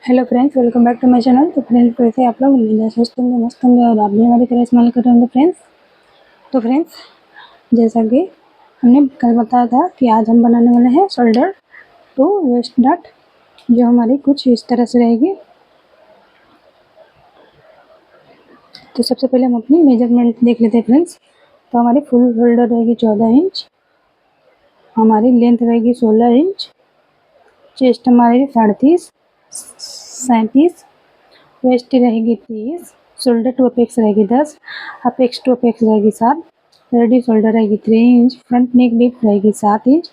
Hello friends, welcome back to my channel. तो friends, कैसे आप लोग? उम्मीद है स्वस्थ होंगे, मस्त होंगे और आप भी हमारी तरह स्माइल कर रहे होंगे फ्रेंड्स। तो फ्रेंड्स, जैसा कि हमने कल बताया था कि आज हम बनाने वाले हैं शोल्डर टू वेस्ट डार्ट, जो हमारी कुछ इस तरह से रहेगी। तो सबसे पहले हम अपनी मेजरमेंट देख लेते हैं फ्रेंड्स। तो हमारी फुल शोल्डर रहेगी 14 इंच, हमारी लेंथ रहेगी 16 इंच, चेस्ट हमारी 37, 37, वेस्ट रहेगी 30, शोल्डर टू अपेक्स रहेगी 10, अपेक्स टू अपेक्स रहेगी 7, रेडी शोल्डर रहेगी 3 इंच, फ्रंट नेक डीप रहेगी 7 इंच,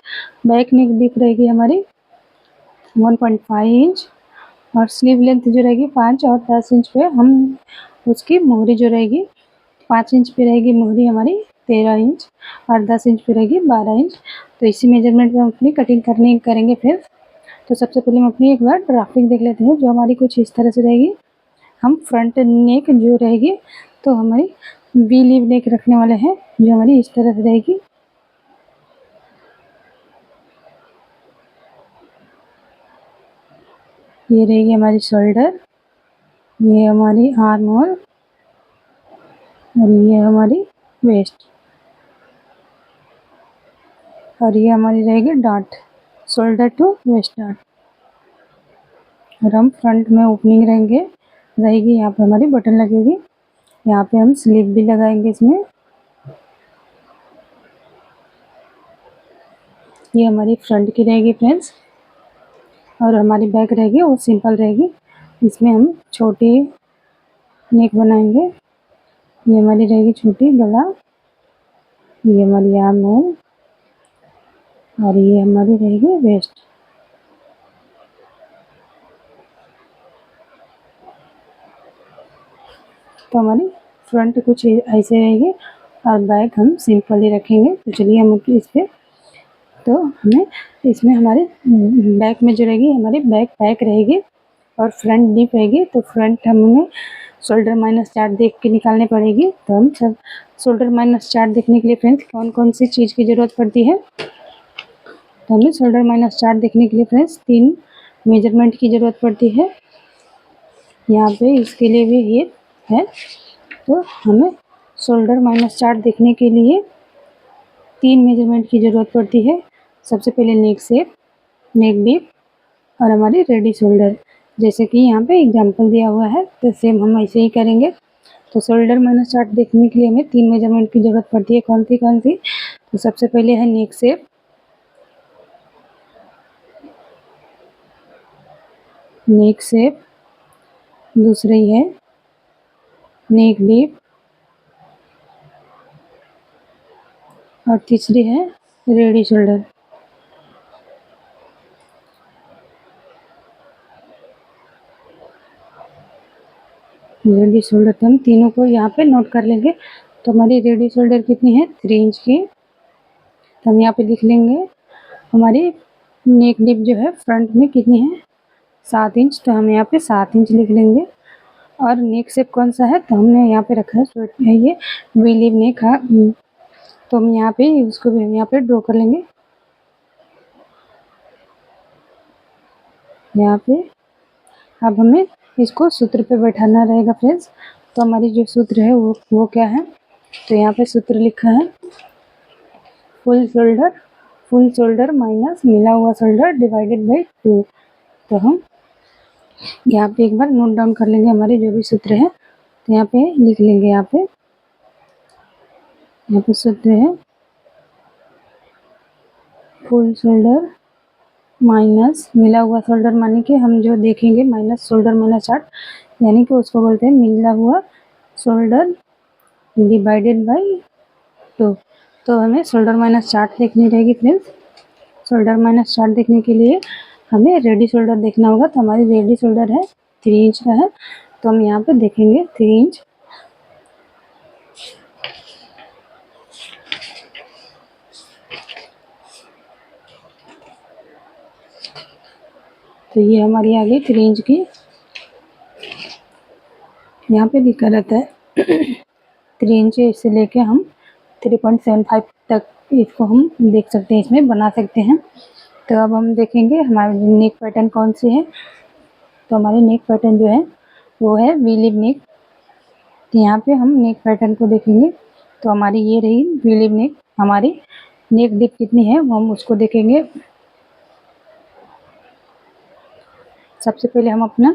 बैक नेक डीप रहेगी हमारी 1.5 इंच और स्लीव लेंथ जो रहेगी 5 और 10 इंच पे हम उसकी मोहरी जो रहेगी 5 इंच पे रहेगी मोहरी हमारी 13 इंच और 10 इंच पे रहेगी 12 इंच। तो इसी मेजरमेंट में हम अपनी कटिंग करेंगे फ्रेंड्स। तो सबसे पहले हम अपनी एक बार ड्राफ्टिंग देख लेते हैं, जो हमारी कुछ इस तरह से रहेगी। हम फ्रंट नेक जो रहेगी तो हमारी वी लीव नेक रखने वाले हैं, जो हमारी इस तरह से रहेगी। ये रहेगी हमारी शोल्डर, ये हमारी आर्म होल और ये हमारी वेस्ट और ये हमारी रहेगी dart, shoulder to waist dart. और हम फ्रंट में ओपनिंग रहेगी, यहाँ पे हमारी बटन लगेगी, यहाँ पे हम स्लीव भी लगाएंगे इसमें। ये हमारी फ्रंट की रहेगी फ्रेंड्स और हमारी बैक रहेगी वो सिंपल रहेगी। इसमें हम छोटी नेक बनाएंगे। ये हमारी रहेगी छोटी गला, ये हमारी आर्म होल और ये हमारी रहेगी वेस्ट। तो हमारी फ्रंट कुछ ऐसे रहेगी और बैक हम सिंपल ही रखेंगे। तो चलिए हम इस पे, तो हमें इसमें हमारे बैक में जो रहेगी हमारी बैक पैक रहेगी और फ्रंट डीप रहेगी। तो फ्रंट हमें शोल्डर माइनस चार्ट देख के निकालनी पड़ेगी। तो हम सब शोल्डर माइनस चार्ट देखने के लिए फ्रेंड्स कौन कौन सी चीज़ की ज़रूरत पड़ती है। तो हमें शोल्डर माइनस चार्ट देखने के लिए फ्रेंड्स 3 मेजरमेंट की ज़रूरत पड़ती है। यहाँ पे इसके लिए भी ये है। तो हमें शोल्डर माइनस चार्ट देखने के लिए 3 मेजरमेंट की ज़रूरत पड़ती है। सबसे पहले नेक शेप, नेक डीप और हमारी रेडी शोल्डर। जैसे कि यहाँ पे एग्जांपल दिया हुआ है, तो सेम हम ऐसे ही करेंगे। तो शोल्डर माइनस चार्ट देखने के लिए हमें 3 मेजरमेंट की ज़रूरत पड़ती है। कौन सी? तो सबसे पहले है नेक शेप, दूसरी है नेक डीप और तीसरी है रेडी शोल्डर। रेडी शोल्डर तो हम तीनों को यहाँ पे नोट कर लेंगे। तो हमारी रेडी शोल्डर कितनी है? 3 इंच की। तो हम यहाँ पे लिख लेंगे। हमारी नेक डीप जो है फ्रंट में कितनी है? 7 इंच। तो हम यहाँ पे 7 इंच लिख लेंगे। और नेक शेप कौन सा है? तो हमने यहाँ पे रखा है ये वी लीव नेक है। तो हम यहाँ पे उसको भी यहाँ पे ड्रॉ कर लेंगे। यहाँ पे अब हमें इसको सूत्र पे बैठाना रहेगा फ्रेंड्स। तो हमारी जो सूत्र है वो क्या है? तो यहाँ पे सूत्र लिखा है फुल शोल्डर माइनस मिला हुआ शोल्डर डिवाइडेड बाई 2। तो हम यहाँ पे एक बार नोट डाउन कर लेंगे हमारे जो भी सूत्र है। तो यहाँ पे लिख लेंगे। यहाँ पे सूत्र है फुल शोल्डर माइनस मिला हुआ शोल्डर, माने कि हम जो देखेंगे माइनस शोल्डर माइनस चार्ट, यानी कि उसको बोलते हैं मिला हुआ शोल्डर डिवाइडेड बाई 2। तो हमें शोल्डर माइनस चार्ट देखनी रहेगी फ्रेंड्स। शोल्डर माइनस चार्ट देखने के लिए हमें रेडी शोल्डर देखना होगा। तो हमारी रेडी शोल्डर है 3 इंच का है। तो हम यहाँ पे देखेंगे 3 इंच। तो ये हमारी आ गई 3 इंच की। यहाँ पे लिखा रहता है 3 इंच से लेके हम 3.75 तक इसको हम देख सकते हैं, इसमें बना सकते हैं। तो अब हम देखेंगे हमारी नेक पैटर्न कौन सी है। तो हमारी नेक पैटर्न जो है वो है वी लिव नेक। तो यहाँ पे हम नेक पैटर्न को देखेंगे तो हमारी ये रही वी लिव नेक। हमारी नेक डिप कितनी है वो हम उसको देखेंगे। सबसे पहले हम अपना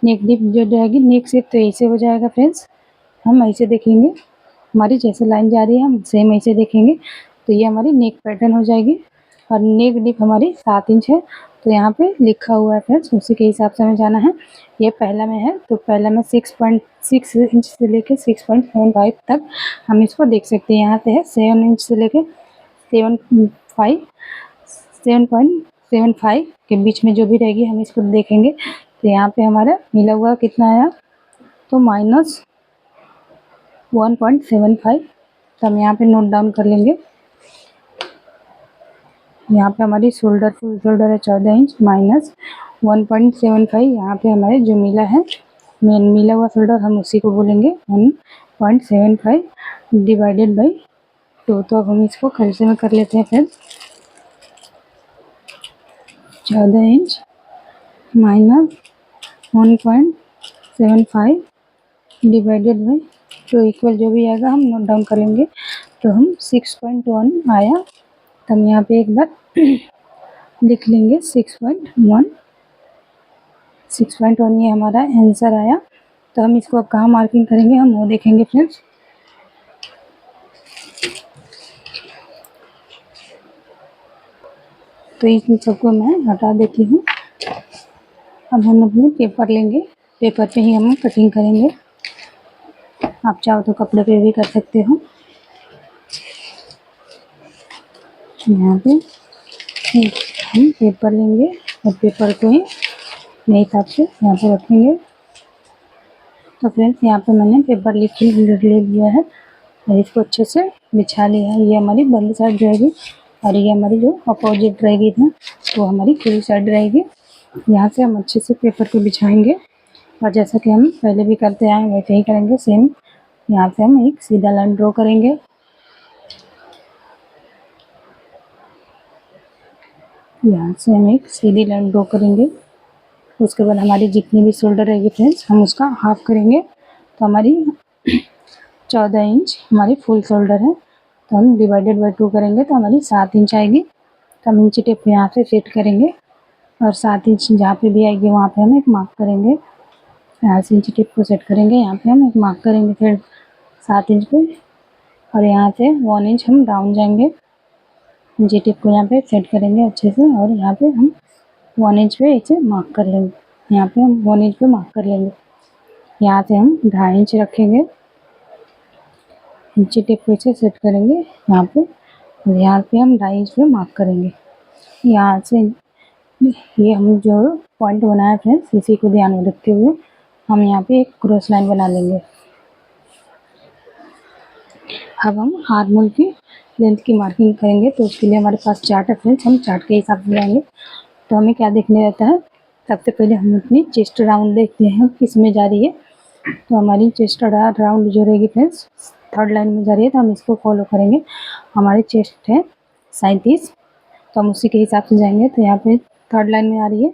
नेक डिप जो जाएगी नेक से तो ऐसे हो जाएगा फ्रेंड्स, हम ऐसे देखेंगे। हमारी जैसे लाइन जा रही है हम सेम ऐसे देखेंगे तो ये हमारी नेक पैटर्न हो जाएगी। और नेक डिप हमारी 7 इंच है तो यहाँ पे लिखा हुआ है फ्रेंड्स, उसी के हिसाब से हमें जाना है। ये पहला में है तो पहला में 6.6 इंच से लेके 6.75 तक हम इसको देख सकते हैं। यहाँ पे है 7 इंच से लेके 7.75 के बीच में जो भी रहेगी हम इसको देखेंगे। तो यहाँ पे हमारा मिला हुआ कितना आया तो -1.75। तो हम यहाँ पे नोट डाउन कर लेंगे। यहाँ पे हमारी शोल्डर फुल शोल्डर है 14 इंच -1.75। यहाँ पे हमारे जो मिला है मेन मिला हुआ शोल्डर हम उसी को बोलेंगे 1.75 डिवाइडेड बाई 2। तो अब हम इसको खर्चे में कर लेते हैं फिर 14 इंच -1.75 डिवाइडेड बाई 2 इक्वल जो भी आएगा हम नोट डाउन कर लेंगे। तो हम 6.1 आया तो हम यहाँ पे एक बार लिख लेंगे 6.1 ये हमारा आंसर आया। तो हम इसको अब कहाँ मार्किंग करेंगे हम वो देखेंगे फ्रेंड्स। तो इन सबको मैं हटा देती हूँ। अब हम अपने पेपर लेंगे, पेपर पे ही हम कटिंग करेंगे। आप चाहो तो कपड़े पे भी कर सकते हो। यहाँ पे हम पेपर लेंगे और पेपर को ही मेरे हिसाब से यहाँ पे रखेंगे। तो फ्रेंड्स यहाँ पे मैंने पेपर ले लिया है और इसको अच्छे से बिछा लिया है। ये हमारी बंद साइड रहेगी और ये हमारी जो अपोजिट रहेगी ना वो हमारी खुली साइड रहेगी। यहाँ से हम अच्छे से पेपर को बिछाएंगे और जैसा कि हम पहले भी करते आए वैसे ही करेंगे सेम। यहाँ से हम एक सीधा लाइन ड्रॉ करेंगे। यहाँ से हम एक सीधी लाइन ड्रॉ करेंगे। उसके बाद हमारी जितनी भी शोल्डर रहेगी फ्रेंड्स हम उसका हाफ करेंगे। तो हमारी 14 इंच हमारी फुल शोल्डर है तो हम डिवाइडेड बाई 2 करेंगे तो हमारी 7 इंच आएगी। तो हम इंची टेप यहाँ से सेट करेंगे और 7 इंच जहाँ पे भी आएगी वहाँ पे हम एक मार्क करेंगे। यहाँ से इंची टेप को सेट करेंगे, यहाँ पे हम एक मार्क करेंगे फिर 7 इंच पे और यहाँ से 1 इंच हम डाउन जाएंगे। इंची टेप को यहाँ पे सेट करेंगे अच्छे से और यहाँ पे हम 1 इंच पे इसे मार्क कर लेंगे। यहाँ पे हम 1 इंच पे मार्क कर लेंगे। यहाँ से हम 2.5 इंच रखेंगे, इंची टेप को इसे सेट करेंगे यहाँ पे और यहाँ पे हम 2.5 इंच पे मार्क करेंगे। यहाँ से ये हम जो पॉइंट बनाया फ्रेंड्स इसी को ध्यान में रखते हुए हम यहाँ पे एक क्रॉस लाइन बना लेंगे। अब हम आर्महोल की लेंथ की मार्किंग करेंगे तो उसके लिए हमारे पास चार्ट है फ्रेंड्स, हम चार्ट के हिसाब से जाएंगे। तो हमें क्या देखने रहता है, सबसे पहले हम अपनी चेस्ट राउंड देखते हैं किस में जा रही है। तो हमारी चेस्ट राउंड जो रहेगी फ्रेंड्स 3rd लाइन में जा रही है तो हम इसको फॉलो करेंगे। हमारी चेस्ट है 37 तो हम उसी के हिसाब से जाएंगे। तो यहाँ पे 3rd लाइन में आ रही है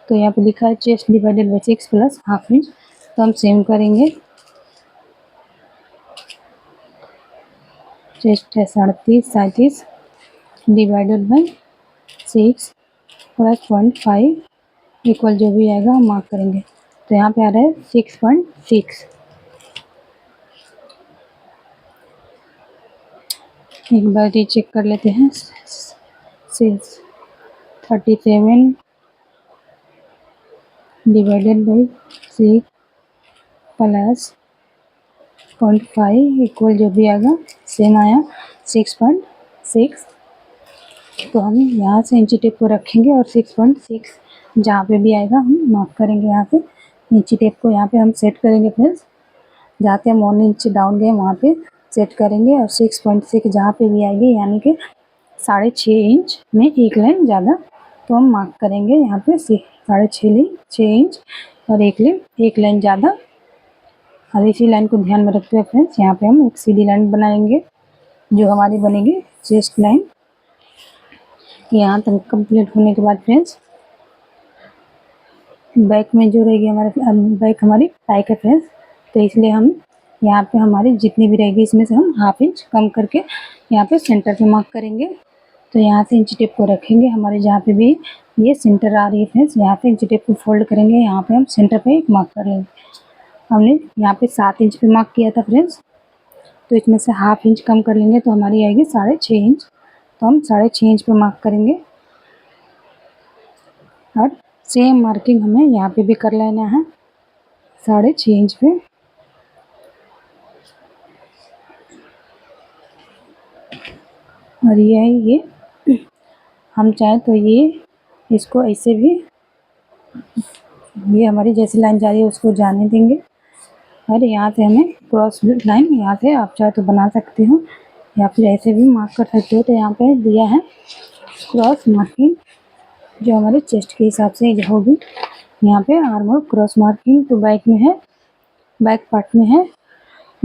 तो यहाँ पे लिखा है chest divided by 6 plus half inch. तो हम सेम करेंगे, चेस्ट है 37 डिवाइडेड बाई 6 प्लस 0.5 इक्वल जो भी आएगा हम मार्क करेंगे। तो यहाँ पे आ रहा है 6.6। एक बार ये चेक कर लेते हैं 37 डिवाइडेड बाई 6 प्लस 0.5 इक्वल जो भी आएगा सेम आया 6.6। तो हम यहाँ से इंची टेप को रखेंगे और 6.6 जहाँ पे भी आएगा हम मार्क करेंगे। यहाँ पे इंची टेप को यहाँ पे हम सेट करेंगे फ्रेंड्स, जहाँ पे हम 1 इंच डाउन गए वहाँ पे सेट करेंगे और 6.6 जहाँ पे भी आएगी यानी कि 6.5 इंच में एक लाइन ज़्यादा तो हम मार्क करेंगे। यहाँ पे 6.5 इंच और एक लाइन ज़्यादा। और इसी लाइन को ध्यान में रखते हुए फ्रेंड्स यहाँ पे हम एक सीधी लाइन बनाएंगे जो हमारी बनेगी चेस्ट लाइन। यहाँ तक कंप्लीट होने के बाद फ्रेंड्स बैक में जो रहेगी हमारे बैक हमारी पैक है फ्रेंड्स, तो इसलिए हम यहाँ पे हमारी जितनी भी रहेगी इसमें से हम हाफ इंच कम करके यहाँ पे सेंटर पे मार्क करेंगे। तो यहाँ से इंची टेप को रखेंगे हमारे जहाँ पे भी ये सेंटर आ रही है फ्रेंड्स, यहाँ पे इंची टेप को फोल्ड करेंगे, यहाँ पे हम सेंटर पे एक मार्क कर लेंगे। हमने यहाँ पे 7 इंच पे मार्क किया था फ्रेंड्स, तो इसमें से हाफ इंच कम कर लेंगे तो हमारी आएगी 6.5 इंच। तो हम 6.5 इंच पे मार्क करेंगे और सेम मार्किंग हमें यहाँ पे भी कर लेना है 6.5 इंच पे। और ये है ये, हम चाहे तो ये इसको ऐसे भी, ये हमारी जैसी लाइन जा रही है उसको जाने देंगे। और यहाँ से हमें क्रॉस लाइन यहाँ से आप चाहे तो बना सकते हो या फिर ऐसे भी मार्क कर सकते हो। तो यहाँ पे दिया है क्रॉस मार्किंग जो हमारे चेस्ट के हिसाब से होगी। यहाँ पे आर्म और क्रॉस मार्किंग तो बैक में है, बैक पार्ट में है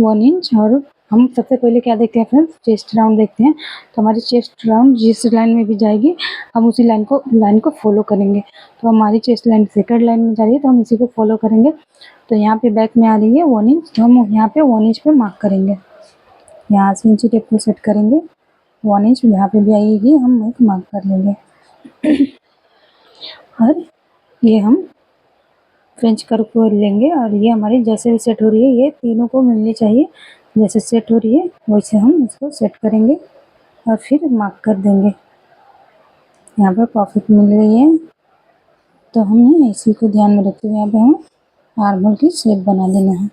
1 इंच। और हम सबसे पहले क्या देखते हैं फ्रेंड्स, चेस्ट राउंड देखते हैं। तो हमारी चेस्ट राउंड जिस लाइन में भी जाएगी हम उसी लाइन को फॉलो करेंगे। तो हमारी चेस्ट लाइन सेकंड लाइन में जा रही है तो हम इसी को फॉलो करेंगे। तो यहाँ पे बैक में आ रही है 1 इंच, तो हम यहाँ पे 1 इंच पे मार्क करेंगे। यहाँ से इंची टेप को सेट करेंगे, 1 इंच यहाँ पे भी आएगी, हम एक मार्क कर लेंगे। और ये हम फ्रेंच कर्व को लेंगे और ये हमारी जैसे भी सेट हो रही है ये तीनों को मिलनी चाहिए। जैसे सेट हो रही है वैसे हम इसको सेट करेंगे और फिर मार्क कर देंगे। यहाँ पर परफेक्ट मिल रही है तो हमें इसी को ध्यान में रखते हुए यहाँ पे हम आर्म होल की शेप बना देना है।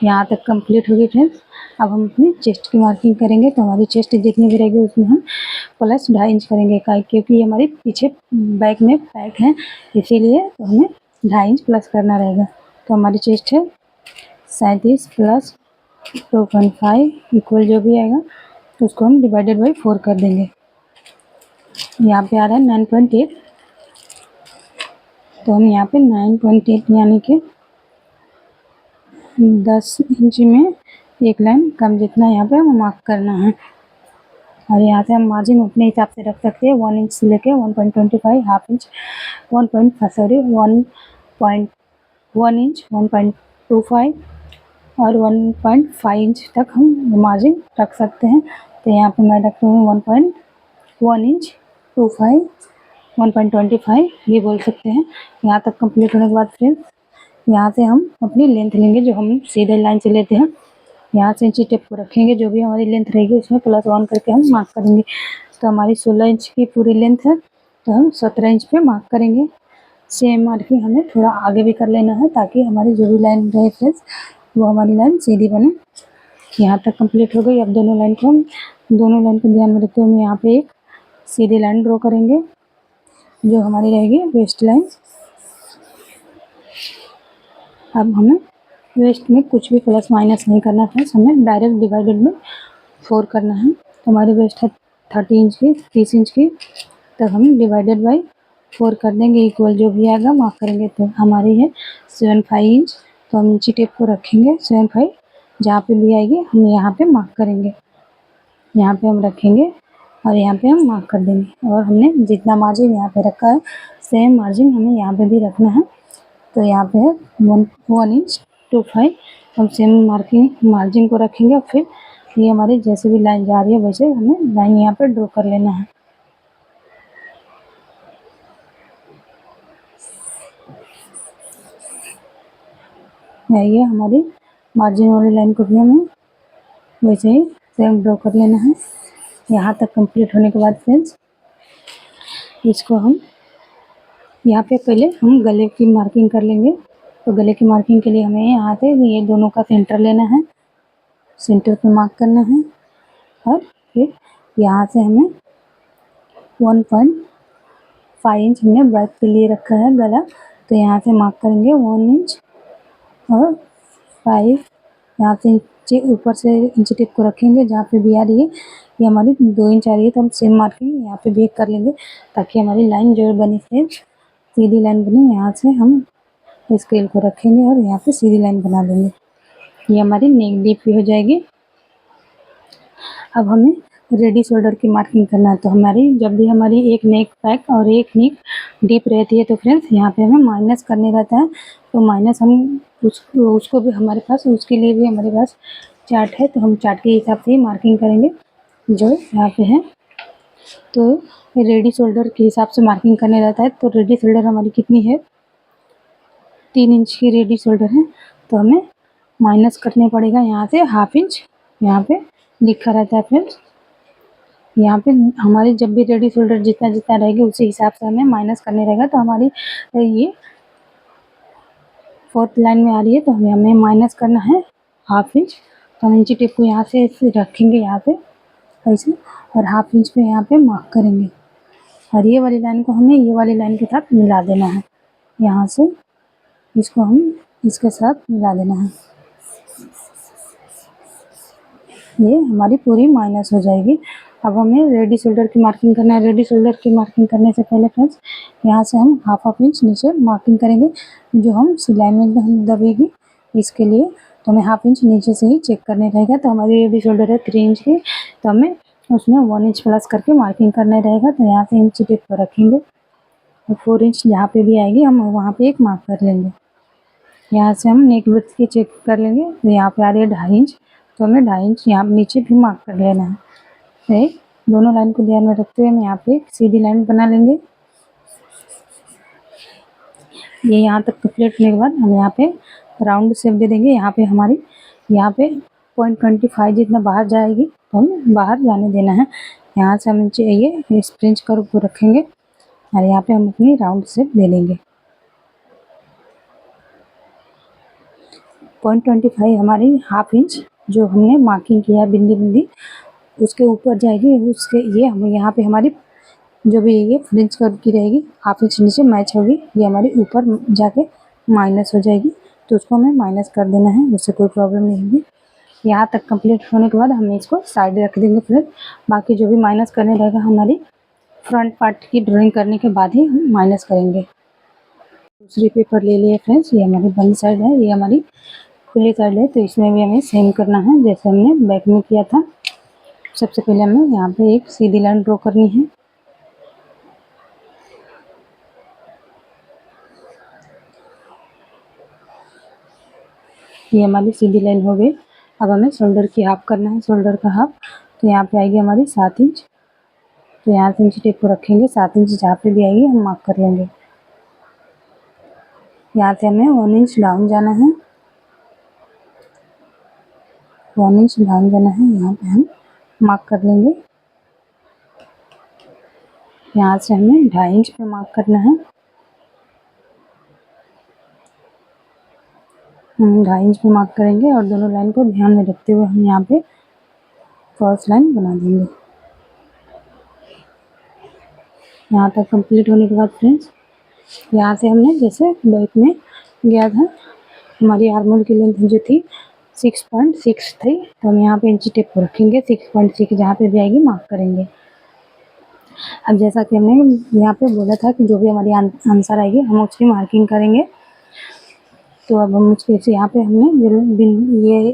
यहाँ तक कंप्लीट हो गई फ्रेंड्स। अब हम अपनी चेस्ट की मार्किंग करेंगे। तो हमारी चेस्ट जितनी भी रहेगी उसमें हम प्लस 2.5 इंच करेंगे, क्योंकि हमारी पीछे बैक में पैक है इसीलिए तो हमें 2.5 इंच प्लस करना रहेगा। तो हमारी चेस्ट है 37 प्लस 2.5 इक्वल जो भी आएगा तो उसको हम डिवाइडेड बाई 4 कर देंगे। यहाँ पे आ रहा है 9.8, तो हम यहाँ पे 9.8 यानी कि 10 इंच में एक लाइन कम जितना यहाँ पे हमें मार्क करना है। और यहाँ से हम मार्जिन अपने हिसाब से रख सकते हैं 1 इंच से लेके 1.25, हाफ इंच 1 इंच 1.25 और 1.5 इंच तक हम मार्जिन रख सकते हैं। तो यहाँ पे मैं रखती हूँ 1.1 इंच 25 1.25 भी बोल सकते हैं। यहाँ तक कंप्लीट होने के बाद फ्रेंड्स यहाँ से हम अपनी लेंथ लेंगे जो हम सीधे लाइन से लेते हैं। यहाँ से इंची टेप को रखेंगे, जो भी हमारी लेंथ रहेगी उसमें +1 करके हम मार्क करेंगे। तो हमारी 16 इंच की पूरी लेंथ है तो हम 17 इंच पे मार्क करेंगे। सेम मार्किंग हमें थोड़ा आगे भी कर लेना है ताकि हमारी जो भी लाइन रहे फ्रेंड्स वो हमारी लाइन सीधी बने। यहाँ तक कंप्लीट हो गई। अब दोनों लाइन को ध्यान में रखते हुए हम यहाँ पे एक सीधी लाइन ड्रॉ करेंगे जो हमारी रहेगी वेस्ट लाइन। अब हमें वेस्ट में कुछ भी प्लस माइनस नहीं करना है, हमें डायरेक्ट डिवाइडेड में 4 करना है। तो हमारी वेस्ट है 30 इंच की 30 इंच की, तब हम डिवाइडेड बाई 4 कर देंगे इक्वल जो भी आएगा मार्क करेंगे। तो हमारी है 75 इंच, तो हम इंची टेप को रखेंगे 75, जहाँ पे भी आएगी हम यहाँ पे मार्क करेंगे। यहाँ पे हम रखेंगे और यहाँ पे हम मार्क कर देंगे। और हमने जितना मार्जिन यहाँ पे रखा है सेम मार्जिन हमें यहाँ पे भी रखना है। तो यहाँ पे है 1 इंच 25, हम सेम मार्जिन को रखेंगे। फिर ये हमारी जैसे भी लाइन जा रही है वैसे हमें लाइन यहाँ पे ड्रॉ कर लेना है। ये हमारी मार्जिन वाली लाइन को भी हमें वैसे ही सेम ड्रॉ कर लेना है। यहाँ तक कंप्लीट होने के बाद फ्रेंड्स इसको हम यहाँ पे पहले हम गले की मार्किंग कर लेंगे। तो गले की मार्किंग के लिए हमें यहाँ से ये दोनों का सेंटर लेना है, सेंटर पे मार्क करना है। और फिर यहाँ से हमें 1.5 इंच हमने बैक पे लिए रखा है गला, तो यहाँ से मार्क करेंगे 1 इंच और 5 यहाँ से इंची ऊपर से इंची टेप को रखेंगे जहाँ पे भी आ रही है ये हमारी 2 इंच आ रही है। तो हम सेम मार्किंग यहाँ पे भी कर लेंगे ताकि हमारी लाइन जो बनी है सीधी लाइन बनी। यहाँ से हम स्केल को रखेंगे और यहाँ पे सीधी लाइन बना लेंगे, ये हमारी नेक डीप भी हो जाएगी। अब हमें रेडी शोल्डर की मार्किंग करना है। तो हमारी जब भी हमारी एक नेक बैक और एक नेक डीप रहती है तो फ्रेंड्स यहाँ पे हमें माइनस करने रहता है। तो माइनस हम उसको भी हमारे पास, उसके लिए भी हमारे पास चार्ट है, तो हम चार्ट के हिसाब से ही मार्किंग करेंगे जो यहाँ पे है। तो रेडी शोल्डर के हिसाब से मार्किंग करने रहता है। तो रेडी शोल्डर हमारी कितनी है, 3 इंच की रेडी शोल्डर है, तो हमें माइनस करने पड़ेगा यहाँ से हाफ इंच। यहाँ पे लिखा रहता है फ्रेंड्स, यहाँ पे हमारी जब भी रेडी शोल्डर जितना जितना रहेगी उसी हिसाब से हमें माइनस करने रहेगा। तो हमारी ये 4th लाइन में आ रही है, तो हमें माइनस करना है हाफ इंच। तो हम इंची टेप को यहाँ से रखेंगे यहाँ पे ऐसे, और हाफ इंच पे यहाँ पे मार्क करेंगे, और ये वाली लाइन को हमें ये वाली लाइन के साथ मिला देना है। यहाँ से इसको हम इसके साथ मिला देना है, ये हमारी पूरी माइनस हो जाएगी। अब हमें रेडी शोल्डर की मार्किंग करना है। रेडी शोल्डर की मार्किंग करने से पहले फ्रेंड्स यहाँ से हम हाफ इंच नीचे मार्किंग करेंगे, जो हम सिलाई में हम दबेगी इसके लिए। तो हमें हाफ इंच नीचे से ही चेक करने रहेगा। तो हमारी रेडी शोल्डर है 3 इंच की, तो हमें उसमें 1 इंच प्लस करके मार्किंग करने रहेगा। तो यहाँ से इंच टेप पर रखेंगे और 4 इंच जहाँ पे भी आएगी हम वहाँ पे एक मार्क कर लेंगे। यहाँ से हम नेक विड्थ की चेक कर लेंगे, तो यहाँ पे आ रही है 2.5 इंच, तो हमें 2.5 इंच यहाँ नीचे भी मार्क कर लेना है। तो दोनों लाइन को ध्यान में रखते हुए हम यहाँ पे एक सीधी लाइन बना लेंगे। ये यहाँ तक कंप्लीट होने के बाद हम यहाँ पे राउंड शेप दे देंगे। यहाँ पे हमारी यहाँ पे 0.25 जितना बाहर जाएगी तो हम बाहर जाने देना है। यहाँ से हम ये फ्रेंच कर्व को रखेंगे और यहाँ पे हम अपनी राउंड शेप दे लेंगे। 0.25 हमारी हाफ इंच जो हमने मार्किंग किया है बिंदी बिंदी उसके ऊपर जाएगी। उसके ये हम यहाँ पे हमारी जो भी ये फ्रेंच कर्व की रहेगी हाफ इंच नीचे मैच होगी, ये हमारी ऊपर जाके माइनस हो जाएगी। तो उसको हमें माइनस कर देना है, उससे कोई प्रॉब्लम नहीं होगी। यहाँ तक कंप्लीट होने के बाद हम इसको साइड रख देंगे। फिर बाकी जो भी माइनस करने रहेगा हमारी फ्रंट पार्ट की ड्राइंग करने के बाद ही हम माइनस करेंगे। दूसरी पेपर ले लिए फ्रेंड्स, ये हमारी बंद साइड है, ये हमारी खुली साइड है। तो इसमें भी हमें सेम करना है जैसे हमने बैक में किया था। सबसे पहले हमें यहाँ पे एक सीधी लाइन ड्रॉ करनी है। ये हमारी सीधी लाइन हो गई। अब हमें शोल्डर की हाफ करना है, शोल्डर का हाफ। तो यहाँ पे आएगी हमारी 7 इंच, तो यहाँ से इंच टेप को रखेंगे। 7 इंच जहाँ पे भी आएगी हम मार्क कर लेंगे। यहाँ से हमें 1 इंच डाउन जाना है, 1 इंच डाउन जाना है, यहाँ पे हम मार्क कर लेंगे। यहाँ से हमें 2.5 इंच पे मार्क करना है, 2.5 इंच पे मार्क करेंगे और दोनों लाइन को ध्यान में रखते हुए हम यहाँ पे क्रॉस लाइन बना देंगे। यहाँ तक कंप्लीट होने के बाद फ्रेंड्स यहाँ से हमने जैसे बैक में गया था हमारी आर्मोल की लेंथ जो थी 6.6 थी, तो हम यहाँ पे इंची टेप को रखेंगे। 6.6 जहाँ पे भी आएगी मार्क करेंगे। अब जैसा कि हमने यहाँ पे बोला था कि जो भी हमारी आंसर आएगी हम उसकी मार्किंग करेंगे। तो अब हम उसके से यहाँ पे हमने ये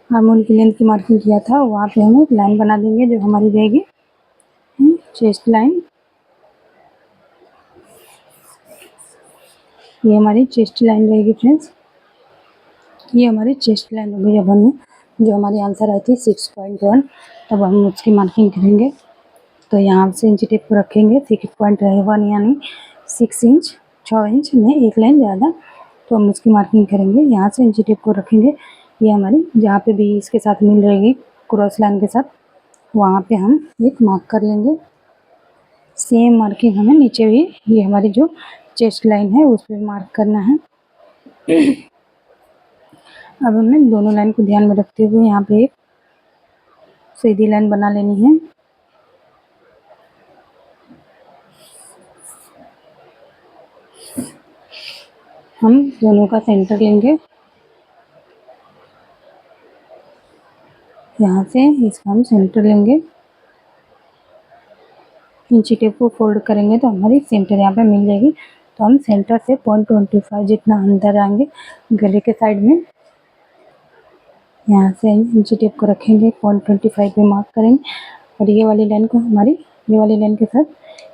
आर्मोल की लेंथ की मार्किंग किया था, वहाँ पे हम एक लाइन बना देंगे जो हमारी रहेगी चेस्ट लाइन। ये हमारी चेस्ट लाइन रहेगी फ्रेंड्स, ये हमारी चेस्ट लाइन हो गई। अब हमें जो हमारी आंसर आई थी 6.1, तब हम उसकी मार्किंग करेंगे। तो यहाँ से इंच टेप को रखेंगे 6.1 यानी 6 इंच, 6 इंच में एक लाइन ज़्यादा, तो हम उसकी मार्किंग करेंगे। यहाँ से इंच टेप को रखेंगे, ये हमारी जहाँ पे भी इसके साथ मिल रहेगी क्रॉस लाइन के साथ वहाँ पे हम एक मार्क कर लेंगे। सेम मार्किंग हमें नीचे भी ये हमारी जो चेस्ट लाइन है उस पर मार्क करना है। अब हमें दोनों लाइन को ध्यान में रखते हुए यहाँ पे एक सीधी लाइन बना लेनी है। हम दोनों का सेंटर लेंगे, यहाँ से इसका हम सेंटर लेंगे। इंची टेप को फोल्ड करेंगे तो हमारी सेंटर यहाँ पे मिल जाएगी। तो हम सेंटर से 0.25 जितना अंदर आएंगे गले के साइड में। यहाँ से इंची टेप को रखेंगे 0.25 पे मार्क करेंगे और ये वाली लाइन को ये वाली लाइन के साथ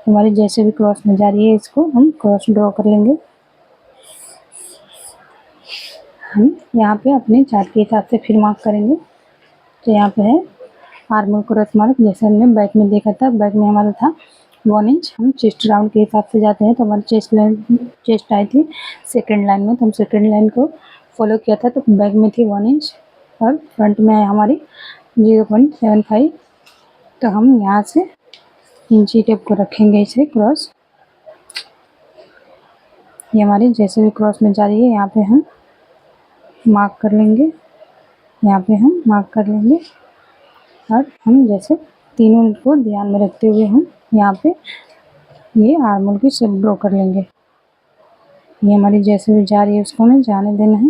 हमारी जैसे भी क्रॉस में जा रही है इसको हम क्रॉस ड्रॉ कर लेंगे। हम यहाँ पे अपने चार्ट के हिसाब से फिर मार्क करेंगे। तो यहाँ पे है आर्म होल क्रॉस मार्क, जैसे हमने बैक में देखा था, बैक में हमारा था 1 इंच। हम चेस्ट राउंड के हिसाब से जाते हैं, तो हमारी चेस्ट आई थी सेकेंड लाइन में, तो हम सेकेंड लाइन को फॉलो किया था। तो बैक में थी 1 इंच और फ्रंट में है हमारी 0.75। तो हम यहाँ से इंची टेप को रखेंगे इसे क्रॉस। ये हमारी जैसे भी क्रॉस में जा रही है यहाँ पे हम मार्क कर लेंगे, यहाँ पे हम मार्क कर लेंगे। और हम जैसे तीनों को ध्यान में रखते हुए हम यहाँ पे ये आर्म होल की शेप ड्रॉ कर लेंगे। ये हमारी जैसे भी जा रही है उसको हमें जाने देना है।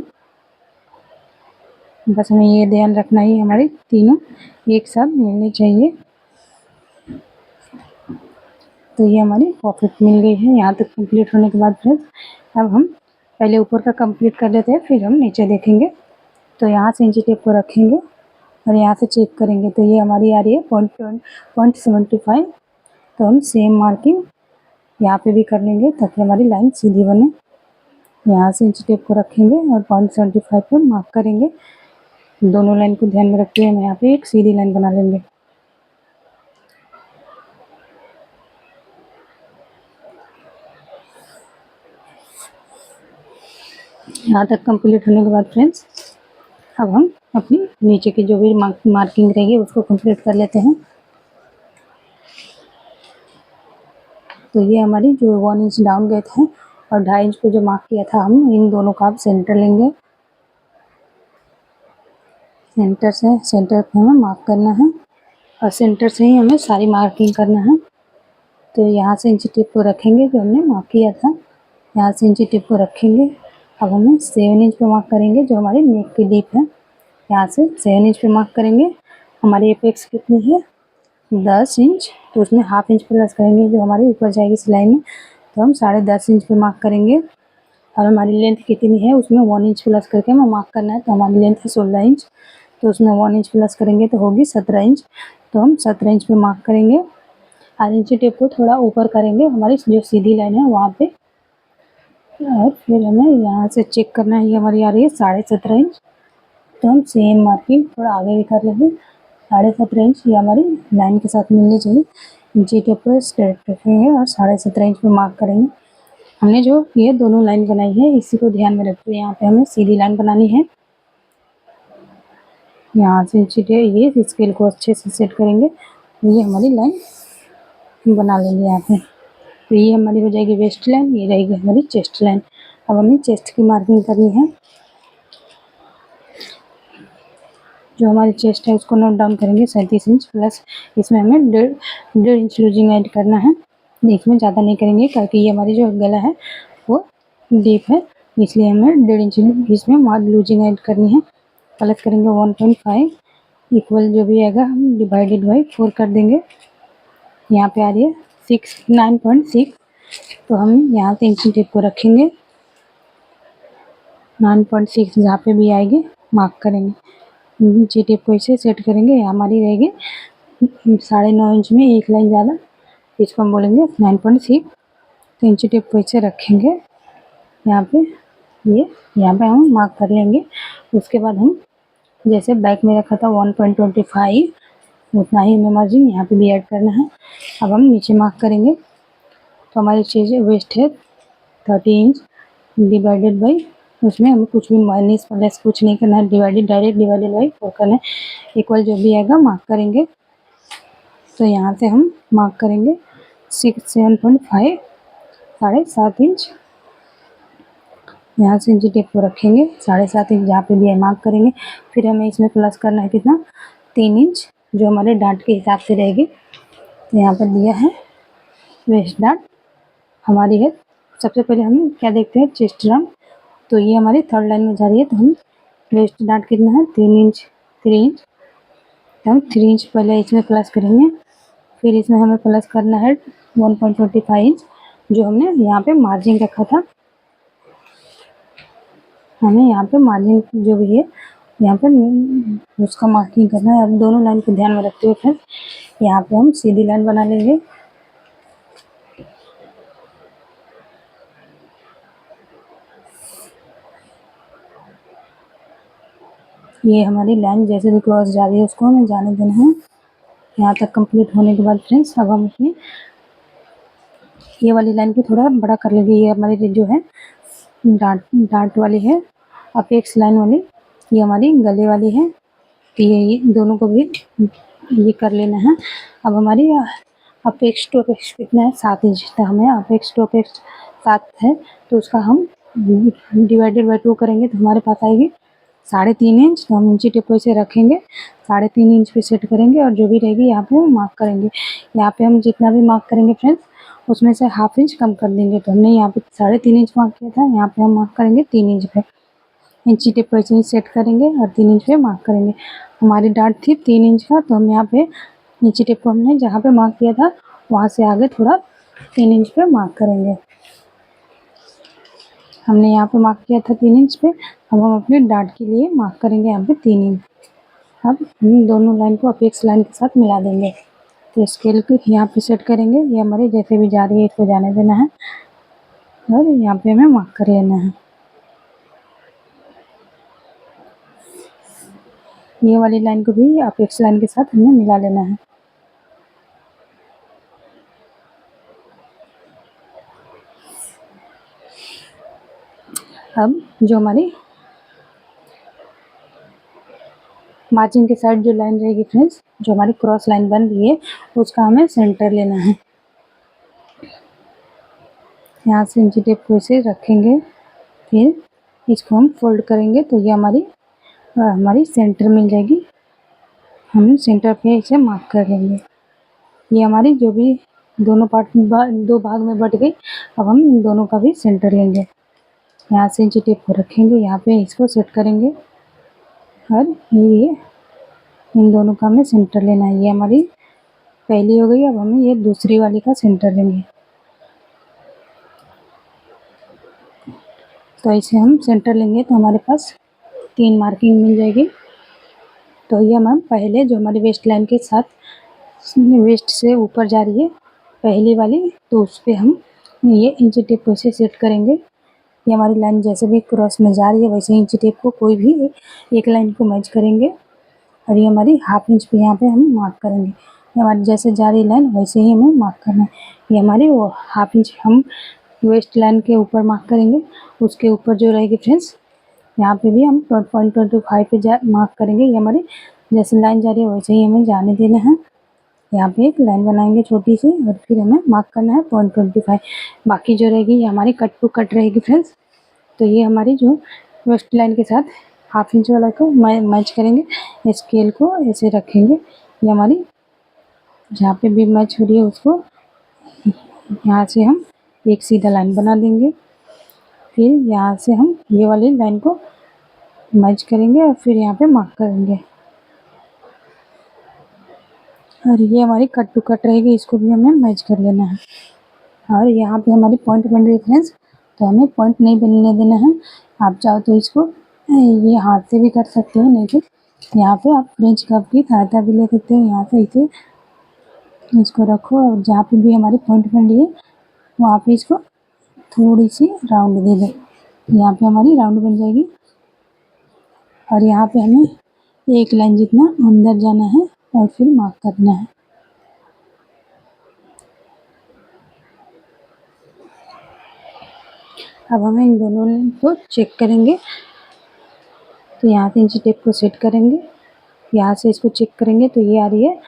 बस हमें ये ध्यान रखना है हमारी तीनों एक साथ मिलनी चाहिए। तो ये हमारी परफेक्ट मिल गई है। यहाँ तक कंप्लीट होने के बाद फ्रेंड्स अब हम पहले ऊपर का कंप्लीट कर लेते हैं, फिर हम नीचे देखेंगे। तो यहाँ से इंची टेप को रखेंगे और यहाँ से चेक करेंगे। तो ये हमारी आ रही है 0.75। तो हम सेम मार्किंग यहाँ पे भी कर लेंगे ताकि हमारी लाइन सीधी बने। यहाँ से इंची टेप को रखेंगे और 0.75 पे मार्क करेंगे। दोनों लाइन को ध्यान में रखते हुए हम यहाँ पे एक सीधी लाइन बना लेंगे। यहाँ तक कंप्लीट होने के बाद फ्रेंड्स अब हम अपनी नीचे की जो भी मार्किंग रहेगी उसको कंप्लीट कर लेते हैं। तो ये हमारी जो 1 इंच डाउन गए थे और 2.5 इंच पे जो मार्क किया था हम इन दोनों का आप सेंटर लेंगे। सेंटर पे हमें मार्क करना है और सेंटर से ही हमें सारी मार्किंग करना है। तो यहाँ से इंची टिप को रखेंगे जो हमने मार्क किया था, यहाँ से इंची टिप को रखेंगे। अब हमें 7 इंच पे मार्क करेंगे जो हमारी नेक की डीप है। यहाँ से 7 इंच पे मार्क करेंगे। हमारी एपेक्स कितनी है 10 इंच, तो उसमें हाफ इंच प्लस करेंगे जो हमारी ऊपर जाएगी सिलाई में। तो हम 10.5 इंच पे मार्क करेंगे और हमारी लेंथ कितनी है उसमें 1 इंच प्लस करके हमें मार्क करना है। तो हमारी लेंथ है 16 इंच, तो उसमें 1 इंच प्लस करेंगे तो होगी 17 इंच। तो हम 17 इंच पे मार्क करेंगे और इंची टेप को थोड़ा ऊपर करेंगे हमारी जो सीधी लाइन है वहाँ पे। और फिर हमें यहाँ से चेक करना है, ये हमारी आ रही है 17.5 इंच। तो हम सेम मार्किंग थोड़ा आगे भी कर लेंगे। 17.5 इंच ये हमारी लाइन के साथ मिलनी चाहिए। इंची टेप पर स्ट्रेट रखेंगे और 17.5 इंच पे मार्क करेंगे। हमने जो ये दोनों लाइन बनाई है इसी को ध्यान में रखते हुए यहाँ पे हमें सीधी लाइन बनानी है। यहाँ से इंची टेप ये स्केल को अच्छे से सेट करेंगे, ये हमारी लाइन बना लेंगे यहाँ पे। तो ये हमारी हो जाएगी वेस्ट लाइन, ये रहेगी हमारी चेस्ट लाइन। अब हमें चेस्ट की मार्किंग करनी है। जो हमारी चेस्ट है उसको नोट डाउन करेंगे 37 इंच प्लस इसमें हमें 1.5 इंच लूजिंग ऐड करना है। इसमें ज़्यादा नहीं करेंगे क्योंकि ये हमारी जो गला है वो डीप है, इसलिए हमें 1.5 इंच इसमें लूजिंग ऐड करनी है। प्लस करेंगे 1.5 इक्वल जो भी आएगा हम डिवाइडेड बाई 4 कर देंगे। यहाँ पे आ रही है 9.6। तो हम यहाँ से इंची टेप को रखेंगे 9.6 जहाँ पे भी आएगी मार्क करेंगे। इंची टेप को इसे सेट करेंगे, हमारी रहेगी 9.5 इंच में एक लाइन ज़्यादा, इसको हम बोलेंगे 9.6। तो इंची टेप को इसे रखेंगे यहाँ पे, ये यहाँ पे हम मार्क कर लेंगे। उसके बाद हम जैसे बैक में रखा था 1.25 उतना ही हमें मार्जिन यहाँ पे भी ऐड करना है। अब हम नीचे मार्क करेंगे। तो हमारी चीज़ वेस्ट है 30 इंच डिवाइडेड बाई, उसमें हमें कुछ भी माइनस प्लस कुछ नहीं करना है, डायरेक्ट डिवाइडेड बाई 4 करना है। इक्वल जो भी आएगा मार्क करेंगे। तो यहाँ से हम मार्क करेंगे 7.5 7.5 इंच। यहाँ से इंची टेप को रखेंगे 7.5 इंच जहाँ पे भी है मार्क करेंगे। फिर हमें इसमें प्लस करना है कितना 3 इंच जो हमारे डांट के हिसाब से रहेगी। तो यहाँ पर दिया है वेस्ट डांट हमारी है। सबसे पहले हम क्या देखते हैं चेस्ट राउंड। तो ये हमारी थर्ड लाइन में जा रही है, तो हम वेस्ट डांट कितना है 3 इंच। तो हम 3 इंच पहले इसमें प्लस करेंगे। फिर इसमें हमें प्लस करना है 1.25 इंच जो हमने यहाँ पे मार्जिन रखा था। हमें यहाँ पे मार्जिन जो भी है यहाँ पर उसका मार्किंग करना है। अब दोनों लाइन को ध्यान में रखते हुए फ्रेंड्स यहाँ पे हम सीधी लाइन बना लेंगे। ये हमारी लाइन जैसे भी क्रॉस जा रही है उसको हमें जाने देना है। यहाँ तक कंप्लीट होने के बाद फ्रेंड्स अब हम अपनी ये वाली लाइन को थोड़ा बड़ा कर लेंगे। ये हमारी जो है डार्ट वाली है, अपेक्स लाइन वाली, ये हमारी गले वाली है। तो ये दोनों को भी ये कर लेना है। अब हमारी अपेक्स टू अपेक्स कितना है 7 इंच, तो हमें अपेक्स टू अपेक्स 7 है तो उसका हम डिवाइडेड बाई 2 करेंगे तो हमारे पास आएगी 3.5 इंच। तो हम इंची टेप को इसे रखेंगे 3.5 इंच पे सेट करेंगे और जो भी रहेगी यहाँ पे मार्क करेंगे। यहाँ पे हम जितना भी मार्क करेंगे फ्रेंड्स उसमें से 1/2 इंच कम कर देंगे। तो हमने यहाँ पे 3.5 इंच मार्क किया था, यहाँ पे हम मार्क करेंगे 3 इंच पे। इंची टेप को ऐसे ही सेट करेंगे और 3 इंच पे मार्क करेंगे। हमारी डार्ट थी 3 इंच का, तो हम यहाँ पे इंची टेप को हमने जहाँ पे मार्क किया था वहाँ से आगे थोड़ा 3 इंच पे मार्क करेंगे। हमने यहाँ पे मार्क किया था 3 इंच पे, अब हम अपने डार्ट के लिए मार्क करेंगे यहाँ पे 3 इंच। अब हम दोनों लाइन को अपेक्स लाइन के साथ मिला देंगे। तो स्केल को यहाँ पे सेट करेंगे, ये हमारे जैसे भी जा रही है इसको जाने देना है और यहाँ पे हमें मार्क कर लेना है। ये वाली लाइन को भी अपेक्स लाइन के साथ हमें मिला लेना है। अब जो हमारी मार्जिन के साइड जो लाइन रहेगी फ्रेंड्स, जो हमारी क्रॉस लाइन बन रही है उसका हमें सेंटर लेना है। यहाँ से इंची टेप को इसे रखेंगे, फिर इसको हम फोल्ड करेंगे तो ये हमारी सेंटर मिल जाएगी। हम सेंटर पे इसे मार्क कर लेंगे। ये हमारी जो भी दोनों पार्ट 2 भाग में बट गई। अब हम इन दोनों का भी सेंटर लेंगे। यहाँ से इंची टेप को रखेंगे, यहाँ पे इसको सेट करेंगे और ये इन दोनों का हमें सेंटर लेना है। ये हमारी पहली हो गई, अब हमें ये दूसरी वाली का सेंटर लेंगे। तो ऐसे हम सेंटर लेंगे तो हमारे पास 3 मार्किंग मिल जाएगी। तो ये हम पहले जो हमारी वेस्ट लाइन के साथ वेस्ट से ऊपर जा रही है पहली वाली, तो उस पर हम ये इंची टेप को से सेट करेंगे। ये हमारी लाइन जैसे भी क्रॉस में जा रही है वैसे इंची टेप को कोई भी एक लाइन को मैच करेंगे और ये हमारी 1/2 इंच पे यहाँ पे हम मार्क करेंगे। ये हमारी जैसे जा रही लाइन वैसे ही हमें मार्क करना है। ये हमारी वो 1/2 इंच हम वेस्ट लाइन के ऊपर मार्क करेंगे। उसके ऊपर जो रहेगी फ्रेंड्स यहाँ पे भी हम 0.25 पे मार्क करेंगे। ये हमारी जैसे लाइन जा रही है वैसे ही हमें जाने देना है। यहाँ पे एक लाइन बनाएंगे छोटी सी और फिर हमें मार्क करना है 0.25। बाकी जो रहेगी ये हमारी कट टू कट रहेगी फ्रेंड्स। तो ये हमारी जो वेस्ट लाइन के साथ 1/2 इंच वाला को मैच करेंगे। स्केल को ऐसे रखेंगे, ये हमारी जहाँ पे भी मैच हो रही है उसको यहाँ से हम एक सीधा लाइन बना देंगे। फिर यहाँ से हम ये वाली लाइन को मैच करेंगे और फिर यहाँ पे मार्क करेंगे। और ये हमारी कट टू कट रहेगी, इसको भी हमें मैच कर लेना है। और यहाँ पे हमारी पॉइंट बन रही है फ्रेंड्स, तो हमें पॉइंट नहीं बनने देना है। आप चाहो तो इसको ये हाथ से भी कर सकते हो, नहीं तो यहाँ पे आप फ्रेंच कर्व की सहायता भी ले सकते हो। यहाँ पे इसे इसको रखो और जहाँ पे भी हमारी पॉइंट बन रही है वहाँ पे इसको थोड़ी सी राउंड दे दो। यहाँ पे हमारी राउंड बन जाएगी और यहाँ पे हमें एक लाइन जितना अंदर जाना है और फिर मार्क करना है। अब हमें इन दोनों को चेक करेंगे। तो यहाँ से इंची टेप को सेट करेंगे, यहाँ से इसको चेक करेंगे तो ये आ रही है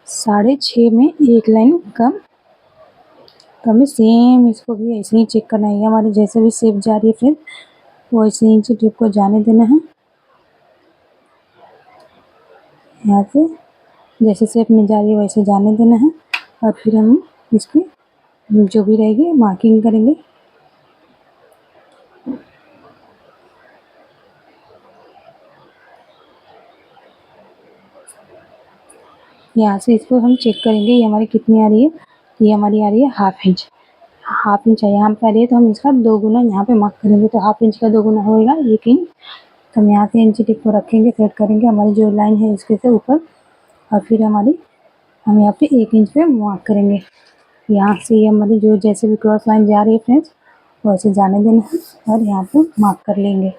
6.5 में एक लाइन कम। तो हमें सेम इसको भी ऐसे ही चेक करना है। हमारी जैसे भी शेप जा रही है फिर वो ऐसे इंची टेप को जाने देना है। यहाँ से जैसे शेप में जा रही है वैसे जाने देना है और फिर हम इसकी जो भी रहेगी मार्किंग करेंगे। यहाँ से इसको हम चेक करेंगे ये हमारी कितनी आ रही है। ये हमारी आ रही है 1/2 इंच। 1/2 इंच है यहाँ पे आ रही है तो हम इसका 2 गुना यहाँ पे मार्क करेंगे। तो 1/2 इंच का 2 गुना होगा 1 इंच। तो हम यहाँ से इंची टेप को रखेंगे, सेट करेंगे हमारी जो लाइन है इसके से ऊपर, और फिर हम यहाँ पे 1 इंच पे मार्क करेंगे। यहाँ से ये हमारी जो जैसे भी क्रॉस लाइन जा रही है फ्रेंड्स वैसे जाने देना है, और यहाँ पे मार्क कर लेंगे।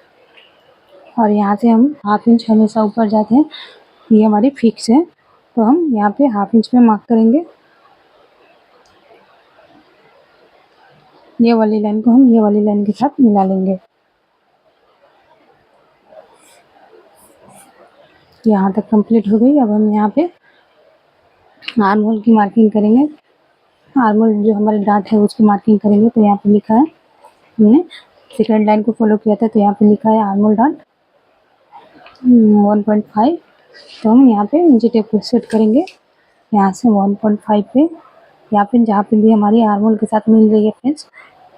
और यहाँ से हम 1/2 इंच हमेशा ऊपर जाते हैं, ये हमारी फिक्स है, तो हम यहाँ पे 1/2 इंच पे मार्क करेंगे। ये वाली लाइन को हम ये वाली लाइन के साथ मिला लेंगे। यहाँ तक कंप्लीट हो गई। अब हम यहाँ पे आर्म होल की मार्किंग करेंगे। आर्म होल जो हमारे डार्ट है उसकी मार्किंग करेंगे। तो यहाँ पे लिखा है, हमने सेकंड लाइन को फॉलो किया था, तो यहाँ पे लिखा है आर्म होल डार्ट 1.5। तो हम यहाँ पे इंची टेप को सेट करेंगे। यहाँ से 1.5 पे यहाँ पे जहाँ पे भी हमारी आर्म होल के साथ मिल रही है फ्रेंड्स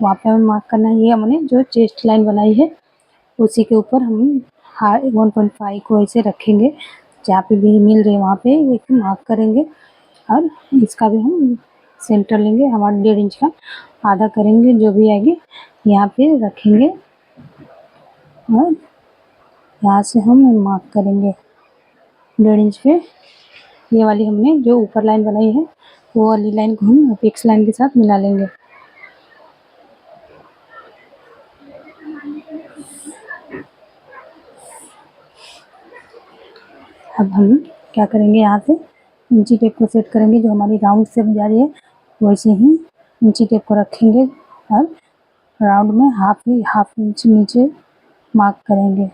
वहाँ पे हमें मार्क करना है। ये हमने जो चेस्ट लाइन बनाई है उसी के ऊपर हम 1.5 को ऐसे रखेंगे, जहाँ पे भी मिल रहे वहाँ पे एक मार्क करेंगे। और इसका भी हम सेंटर लेंगे, हमारा 1.5 इंच का आधा करेंगे, जो भी आएगी यहाँ पे रखेंगे, और यहाँ से हम मार्क करेंगे 1.5 इंच पे। ये वाली हमने जो ऊपर लाइन बनाई है वो वाली लाइन को हम अपेक्स लाइन के साथ मिला लेंगे। अब हम क्या करेंगे, यहाँ से इंची टेप को सेट करेंगे, जो हमारी राउंड शेप जा रही है वैसे ही इंची टेप को रखेंगे और राउंड में हाफ इंच नीचे मार्क करेंगे।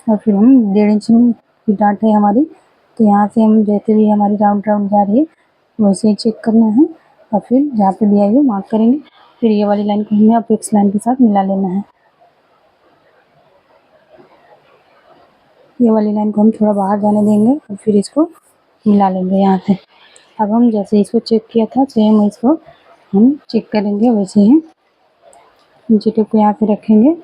और फिर हम 1.5 इंच की डाट है हमारी, तो यहाँ से हम जैसे भी हमारी राउंड जा रही है वैसे ही चेक करना है, और फिर जहाँ पे दिया है मार्क करेंगे। फिर ये वाली लाइन को हमें अपेक्स लाइन के साथ मिला लेना है। ये वाली लाइन को हम थोड़ा बाहर जाने देंगे और फिर इसको मिला लेंगे यहाँ से। अब हम जैसे इसको चेक किया था सेम इसको हम चेक करेंगे वैसे ही इंची टेप को यहाँ पे रखेंगे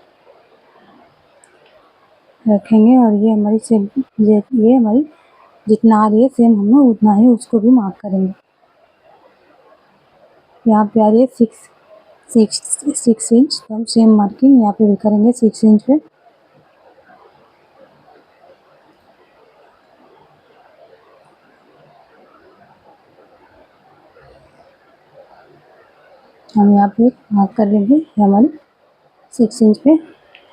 और ये हमारी सेम ये हमारी जितना आ रही है सेम हमें उतना ही उसको भी मार्क करेंगे। यहाँ पे आ रही है 6 इंच, तो हम सेम मार्किंग यहाँ पे भी करेंगे 6 इंच पे। हम यहाँ पे मार्क कर लेंगे हमारी 6 इंच पे।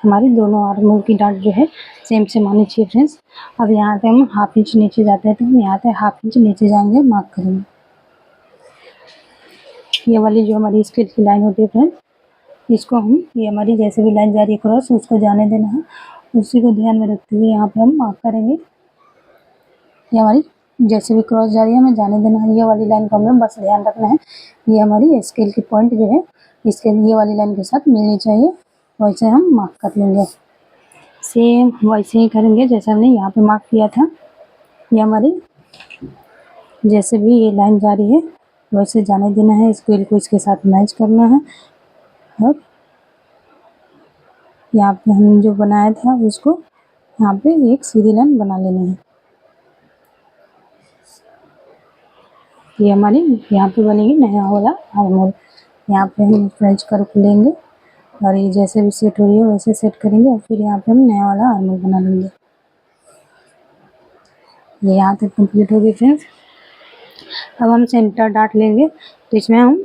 हमारी दोनों आर्म होल की डाट जो है सेम आनी चाहिए फ्रेंड्स। अब यहाँ से हम 1/2 इंच नीचे जाते हैं, तो हम यहाँ से 1/2 इंच नीचे जाएंगे, मार्क करेंगे। ये वाली जो हमारी स्केल की लाइन होती है फ्रेंड्स, इसको हम ये हमारी जैसे भी लाइन जा रही है क्रॉस उसको जाने देना है, उसी को ध्यान में रखते हुए यहाँ पे हम मार्क करेंगे। ये हमारी जैसे भी क्रॉस जा रही है हमें जाने देना है, ये वाली लाइन को हमें बस ध्यान रखना है। ये हमारी स्केल की पॉइंट जो है इसके ये वाली लाइन के साथ मिलनी चाहिए, वैसे हम मार्क कर लेंगे। सेम वैसे ही करेंगे जैसे हमने यहाँ पे मार्क किया था। ये हमारी जैसे भी ये लाइन जा रही है वैसे जाने देना है, स्केल को इसके साथ मैच करना है, और यहाँ पे हमने जो बनाया था उसको यहाँ पे एक सीधी लाइन बना लेनी है। ये हमारी यहाँ पे बनेगी नया वाला आर्म होल। यहाँ पे हम फ्रेंच कर्व लेंगे और ये जैसे भी सेट हो रही है वैसे सेट करेंगे, और फिर यहाँ पे हम नया वाला आर्म होल बना लेंगे। ये यहाँ तक कंप्लीट हो गई फ्रेंड्स। अब हम सेंटर डाट लेंगे, तो इसमें हम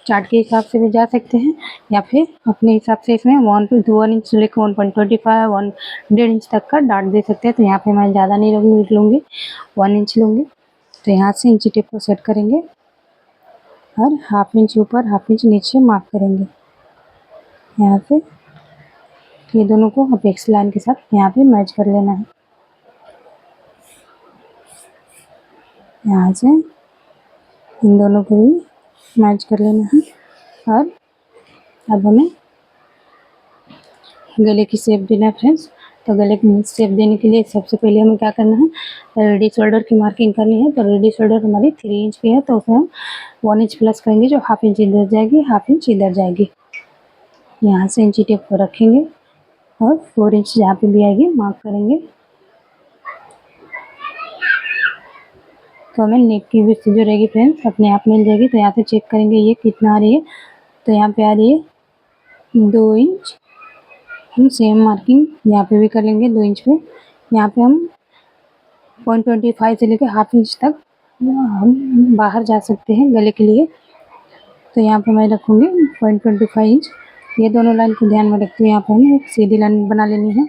चार्ट के हिसाब से भी जा सकते हैं या फिर अपने हिसाब से इसमें 1 इंच से लेकर 1.25 1.5 इंच तक का डाट दे सकते हैं। तो यहाँ पे मैं ज़्यादा नहीं लूँगी, 1 इंच लूँगी। तो यहाँ से इंची टेप को सेट करेंगे और 1/2 इंच ऊपर 1/2 इंच नीचे मार्क करेंगे। यहाँ पे ये दोनों को अपेक्स लाइन के साथ यहाँ पे मैच कर लेना है। यहाँ से इन दोनों को भी मैच कर लेना है। और अब हमें गले की शेप देना है फ्रेंड्स। तो गले की शेप देने के लिए सबसे पहले हमें क्या करना है, रेडी शोल्डर की मार्किंग करनी है। तो रेडी शोल्डर हमारी 3 इंच की है, तो उसमें हम 1 इंच प्लस करेंगे, जो 1/2 इंच इधर जाएगी 1/2 इंच इधर जाएगी। यहाँ से इंची टेप को रखेंगे और 4 इंच जहाँ पे भी आएगी मार्क करेंगे। तो हमें नेक की विड्थ जो रहेगी फ्रेंड्स अपने आप मिल जाएगी। तो यहाँ से चेक करेंगे ये कितना आ रही है। तो यहाँ पे आ रही है 2 इंच। हम सेम मार्किंग यहाँ पे भी कर लेंगे 2 इंच पे। यहाँ पे हम 0.25 से लेकर हाफ इंच तक हम बाहर जा सकते हैं गले के लिए। तो यहाँ पे मैं रखूँगी 0.25 इंच। ये दोनों लाइन को ध्यान में रखते हुए यहाँ पे हमें एक सीधी लाइन बना लेनी है।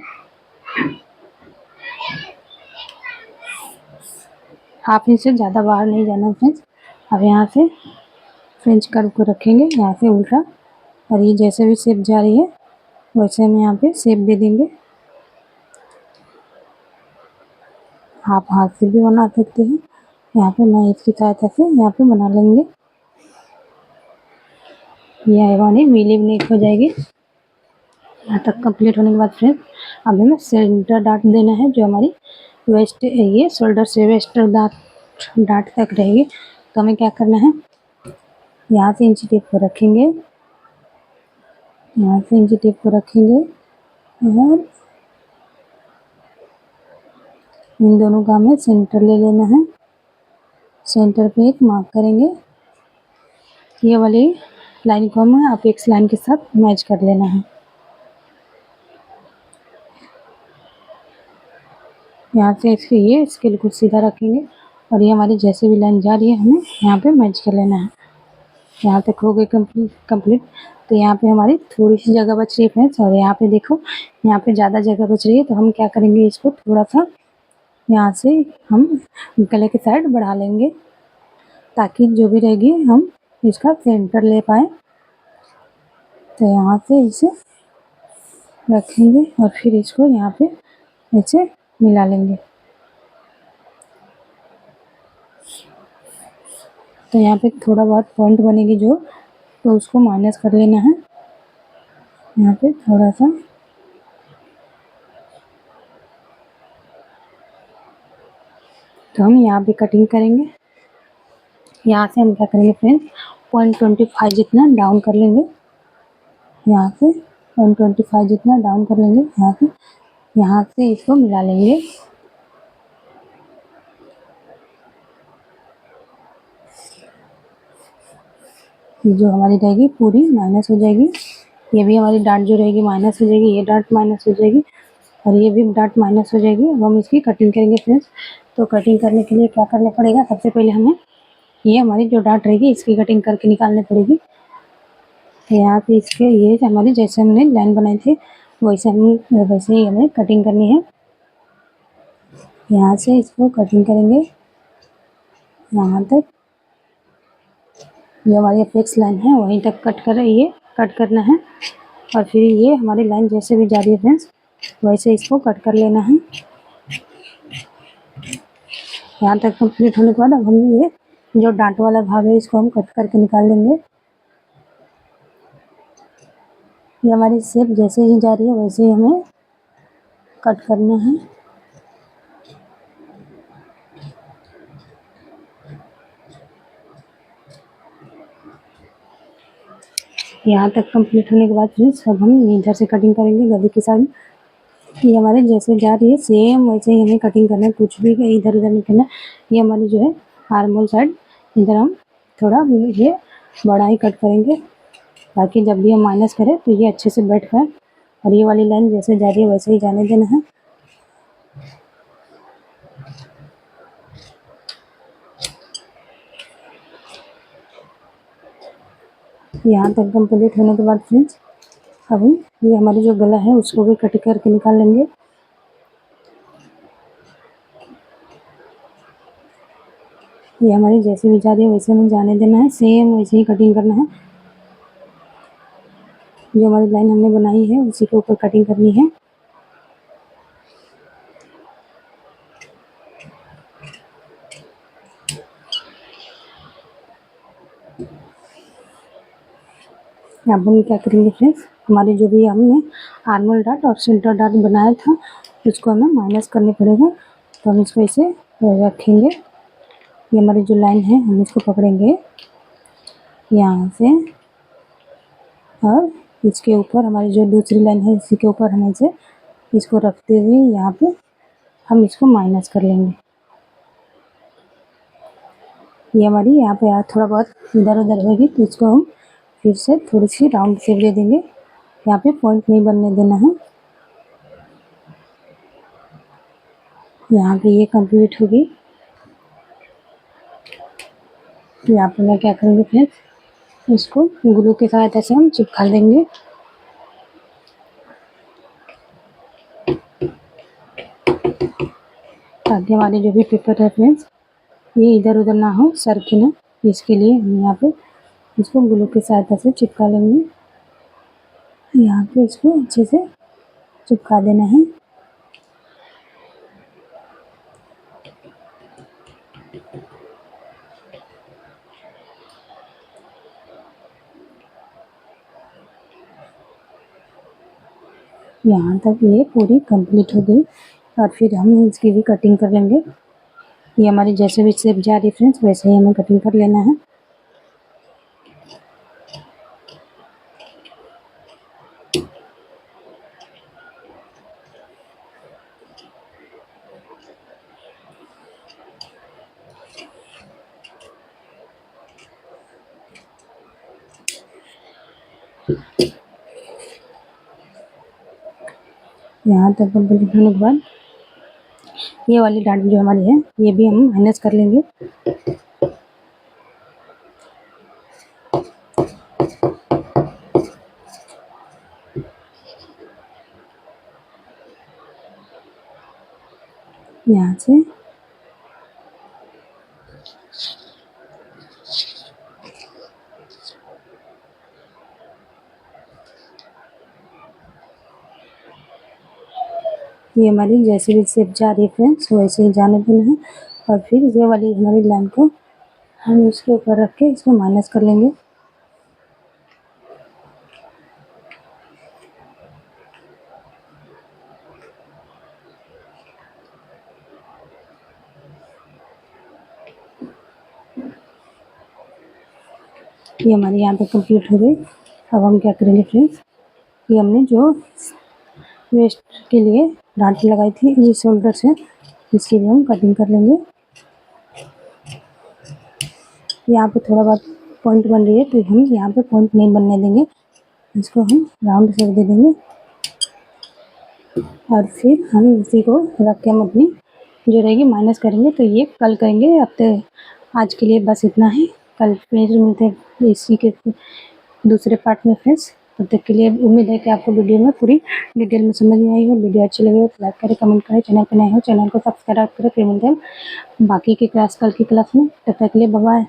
हाफ इंच से ज़्यादा बाहर नहीं जाना फ्रेंड्स। अब यहाँ से फ्रेंच कर्व को रखेंगे यहाँ से उल्टा, और ये जैसे भी शेप जा रही है वैसे हम यहाँ पे शेप दे देंगे। आप हाथ से भी बना सकते हैं। यहाँ पे मैं इसकी सहायता से यहाँ पे बना लेंगे। ये हमारी वीलिंग नेक हो जाएगी। यहाँ तक कंप्लीट होने के बाद फ्रेंड्स अब हमें सेंटर डाट देना है जो हमारी वेस्ट ये शोल्डर से वेस्ट डाट तक रहेगी। तो हमें क्या करना है, यहाँ से इंची टेप को रखेंगे, यहाँ से इंची टेप को रखेंगे और इन दोनों का हमें सेंटर ले लेना है। सेंटर पे एक मार्क करेंगे। ये वाली लाइन को हमें अपेक्स लाइन के साथ मैच कर लेना है। यहाँ से इसके ये स्केल को सीधा रखेंगे और ये हमारी जैसे भी लाइन जा रही है हमें यहाँ पे मैच कर लेना है। यहाँ तक हो गई कंप्लीट। तो यहाँ पे हमारी थोड़ी सी जगह बच रही है फ्रेंड्स, और यहाँ पे देखो यहाँ पे ज़्यादा जगह बच रही है। तो हम क्या करेंगे, इसको थोड़ा सा यहाँ से हम गले के साइड बढ़ा लेंगे ताकि जो भी रहेगी हम इसका सेंटर ले पाए। तो यहाँ से इसे रखेंगे और फिर इसको यहाँ पे ऐसे मिला लेंगे। तो यहाँ पे थोड़ा बहुत पॉइंट बनेगी जो, तो उसको माइनस कर लेना है यहाँ पे थोड़ा सा। तो हम यहाँ पे कटिंग करेंगे। यहाँ से हम क्या करेंगे फ्रेंड्स 0.25 जितना डाउन कर लेंगे। यहाँ से 0.25 जितना डाउन कर लेंगे। यहाँ से इसको मिला लेंगे। जो हमारी रहेगी पूरी माइनस हो जाएगी। ये भी हमारी डाट जो रहेगी माइनस हो जाएगी, ये डाट माइनस हो जाएगी और ये भी डाट माइनस हो जाएगी। अब हम इसकी कटिंग करेंगे फ्रेंड्स। तो कटिंग करने के लिए क्या करना पड़ेगा, सबसे पहले हमें ये हमारी जो डाट रहेगी इसकी कटिंग करके निकालनी पड़ेगी। तो यहाँ पे इसके ये हमारी जैसे हमने लाइन बनाई थी वैसे ही हमें कटिंग करनी है। यहाँ से इसको कटिंग करेंगे यहाँ तक, जो हमारी अपेक्स लाइन है वहीं तक कट करना है। और फिर ये हमारी लाइन जैसे भी जा रही है फ्रेंड्स वैसे इसको कट कर लेना है। यहाँ तक कंप्लीट होने के बाद अब हम ये जो डांट वाला भाग है इसको हम कट करके निकाल देंगे। ये हमारी शेप जैसे ही जा रही है वैसे ही हमें कट करना है। यहाँ तक कंप्लीट होने के बाद फ्रेंड्स अब हम इधर से कटिंग करेंगे गले की साइड। ये हमारे जैसे जा रही है सेम वैसे ही हमें कटिंग करना है, कुछ भी इधर उधर नहीं करना। ये हमारी जो है आर्म होल साइड इधर हम थोड़ा ये बड़ा ही कट करेंगे ताकि जब भी हम माइनस करें तो ये अच्छे से बैठ पाए। और ये वाली लाइन जैसे जा रही है वैसे ही जाने देना है। यहाँ तक कंप्लीट होने के बाद फ्रेंड्स अब ये हमारी जो गला है उसको भी कट करके निकाल लेंगे। ये हमारी जैसे भी जा रही है वैसे हमें जाने देना है, सेम वैसे ही कटिंग करना है। जो हमारी लाइन हमने बनाई है उसी के ऊपर कटिंग करनी है। अब हम क्या करेंगे फ्रेंड्स, हमारी जो भी हमने आर्मल डाट और सेंटर डाट बनाया था उसको हमें माइनस करने पड़ेगा। तो हम इसको ऐसे रखेंगे। ये हमारी जो लाइन है हम इसको पकड़ेंगे यहाँ से और इसके ऊपर हमारी जो दूसरी लाइन है इसी के ऊपर हम ऐसे इसको रखते हुए यहाँ पे हम इसको माइनस कर लेंगे। ये हमारी यहाँ पे यार थोड़ा बहुत इधर उधर होगी तो इसको हम फिर से थोड़ी सी राउंड शेप दे देंगे। यहाँ पे पॉइंट नहीं बनने देना है। यहाँ पे ये कंप्लीट होगी। यहाँ पे मैं क्या करूँगी फ्रेंड्स, इसको ग्लू की सहायता से हम चिपका देंगे। ताकि हमारे जो भी पेपर है फ्रेंड्स ये इधर उधर ना हो, सरके ना, इसके लिए हम यहाँ पे इसको ग्लू की सहायता से चिपका लेंगे। यहाँ पे इसको अच्छे से चिपका देना है। यहाँ तक ये पूरी कंप्लीट हो गई और फिर हम इसकी भी कटिंग कर लेंगे। ये हमारी जैसे भी शेप जा रही फ्रेंड्स वैसे ही हमें कटिंग कर लेना है। यहाँ तक कंप्लीट होने के बाद ये वाली डांट जो हमारी है ये भी हम माइनस कर लेंगे। यहाँ से ये हमारी जैसे भी शेप जा रही है फ्रेंड्स वैसे ही जाने देना है। और फिर ये वाली हमारी लाइन को हम इसके ऊपर रख के इसको माइनस कर लेंगे। ये हमारी यहाँ पे कंप्लीट हो गई। अब हम क्या करेंगे फ्रेंड्स, ये हमने जो वेस्ट के लिए डांट लगाई थी ये शोल्डर से, इसकी भी हम कटिंग कर लेंगे। यहाँ पे थोड़ा बहुत पॉइंट बन रही है तो हम यहाँ पे पॉइंट नहीं बनने देंगे, इसको हम राउंड शेप दे देंगे। और फिर हम इसी को रख के हम अपनी जो रहेगी माइनस करेंगे। तो ये कल करेंगे। अब तो आज के लिए बस इतना ही, कल फिर मिलते हैं इसी के दूसरे पार्ट में फ्रेंड्स। तब तक के लिए उम्मीद है कि आपको वीडियो में पूरी डिटेल में समझ में आई हो। वीडियो अच्छी लगे तो लाइक करें, कमेंट करें, चैनल पर नए हो चैनल को सब्सक्राइब करें। फिर मिलते हैं बाकी की क्लास कल की क्लास में। तब तक के लिए बाय बाय।